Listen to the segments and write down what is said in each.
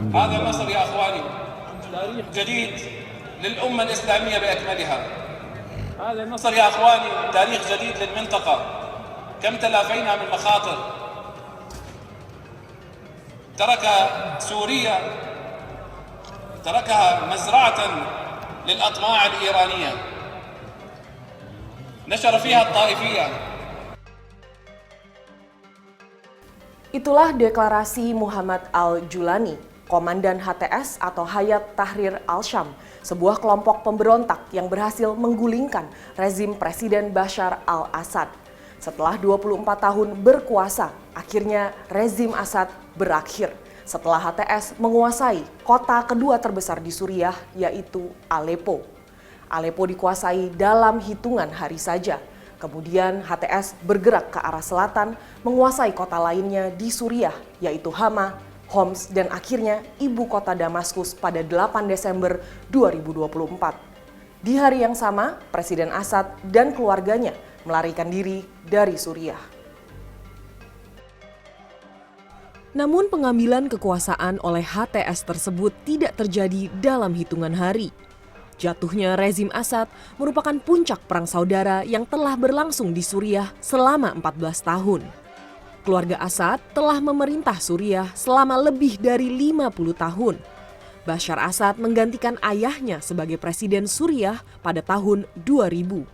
هذا مصر يا أخواني تاريخ جديد للأمة الإسلامية بأكملها. هذا مصر يا أخواني تاريخ جديد للمنطقة. كم تلافينا من مخاطر. ترك سوريا تركها مزرعة للأطماع الإيرانية نشر فيها الطائفية. Itulah deklarasi Muhammad Al-Julani, Komandan HTS atau Hayat Tahrir Al-Syam, sebuah kelompok pemberontak yang berhasil menggulingkan rezim Presiden Bashar al-Assad. Setelah 24 tahun berkuasa, akhirnya rezim Assad berakhir setelah HTS menguasai kota kedua terbesar di Suriah, yaitu Aleppo. Aleppo dikuasai dalam hitungan hari saja. Kemudian HTS bergerak ke arah selatan, menguasai kota lainnya di Suriah, yaitu Hama, Homs, dan akhirnya ibu kota Damaskus pada 8 Desember 2024. Di hari yang sama, Presiden Assad dan keluarganya melarikan diri dari Suriah. Namun pengambilan kekuasaan oleh HTS tersebut tidak terjadi dalam hitungan hari. Jatuhnya rezim Assad merupakan puncak perang saudara yang telah berlangsung di Suriah selama 14 tahun. Keluarga Assad telah memerintah Suriah selama lebih dari 50 tahun. Bashar Assad menggantikan ayahnya sebagai presiden Suriah pada tahun 2000.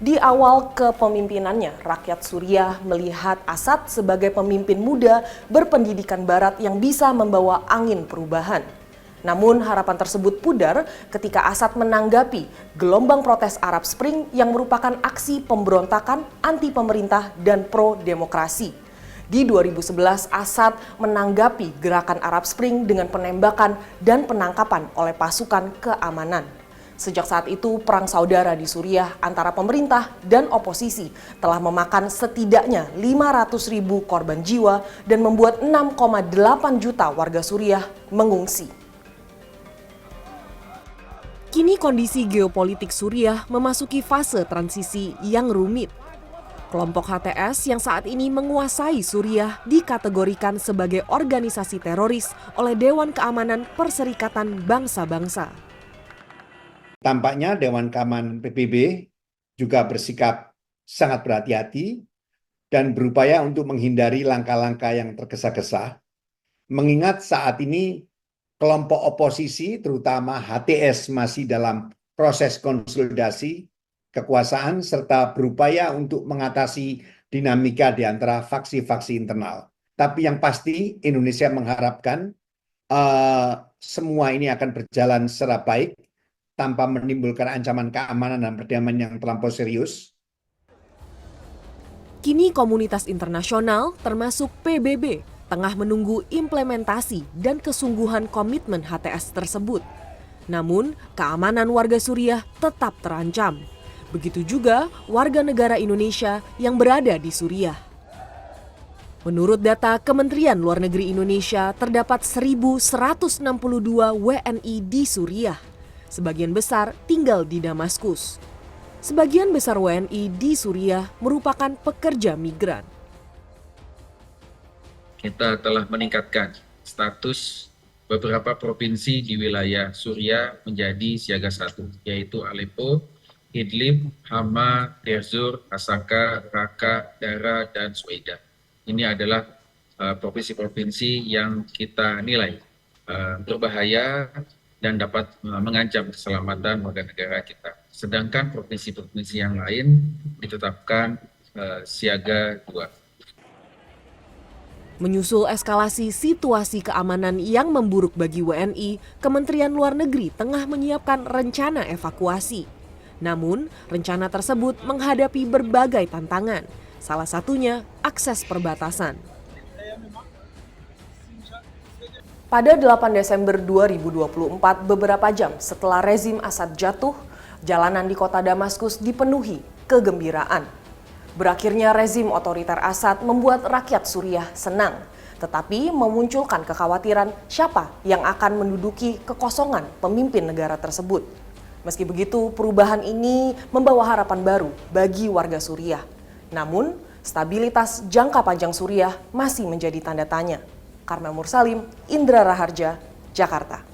Di awal kepemimpinannya, rakyat Suriah melihat Assad sebagai pemimpin muda berpendidikan barat yang bisa membawa angin perubahan. Namun harapan tersebut pudar ketika Assad menanggapi gelombang protes Arab Spring yang merupakan aksi pemberontakan anti pemerintah dan pro-demokrasi. Di 2011, Assad menanggapi gerakan Arab Spring dengan penembakan dan penangkapan oleh pasukan keamanan. Sejak saat itu, perang saudara di Suriah antara pemerintah dan oposisi telah memakan setidaknya 500.000 korban jiwa dan membuat 6,8 juta warga Suriah mengungsi. Kini kondisi geopolitik Suriah memasuki fase transisi yang rumit. Kelompok HTS yang saat ini menguasai Suriah dikategorikan sebagai organisasi teroris oleh Dewan Keamanan Perserikatan Bangsa-Bangsa. Tampaknya Dewan Keamanan PBB juga bersikap sangat berhati-hati dan berupaya untuk menghindari langkah-langkah yang tergesa-gesa. Mengingat saat ini kelompok oposisi, terutama HTS, masih dalam proses konsolidasi kekuasaan serta berupaya untuk mengatasi dinamika di antara faksi-faksi internal. Tapi yang pasti Indonesia mengharapkan semua ini akan berjalan secara baik tanpa menimbulkan ancaman keamanan dan perdamaian yang terlampau serius. Kini komunitas internasional termasuk PBB tengah menunggu implementasi dan kesungguhan komitmen HTS tersebut. Namun, keamanan warga Suriah tetap terancam. Begitu juga warga negara Indonesia yang berada di Suriah. Menurut data Kementerian Luar Negeri Indonesia, terdapat 1.162 WNI di Suriah. Sebagian besar tinggal di Damaskus. Sebagian besar WNI di Suriah merupakan pekerja migran. Kita telah meningkatkan status beberapa provinsi di wilayah Suriah menjadi siaga 1, yaitu Aleppo, Idlib, Hama, Deir Hasaka, Raqqa, Dara, dan Suwaida. Ini adalah provinsi-provinsi yang kita nilai berbahaya dan dapat mengancam keselamatan warga negara kita. Sedangkan provinsi-provinsi yang lain ditetapkan siaga 2. Menyusul eskalasi situasi keamanan yang memburuk bagi WNI, Kementerian Luar Negeri tengah menyiapkan rencana evakuasi. Namun, rencana tersebut menghadapi berbagai tantangan, salah satunya akses perbatasan. Pada 8 Desember 2024, beberapa jam setelah rezim Assad jatuh, jalanan di kota Damaskus dipenuhi kegembiraan. Berakhirnya rezim otoriter Assad membuat rakyat Suriah senang, tetapi memunculkan kekhawatiran siapa yang akan menduduki kekosongan pemimpin negara tersebut. Meski begitu, perubahan ini membawa harapan baru bagi warga Suriah. Namun, stabilitas jangka panjang Suriah masih menjadi tanda tanya. Karmel Mursalim, Indra Raharja, Jakarta.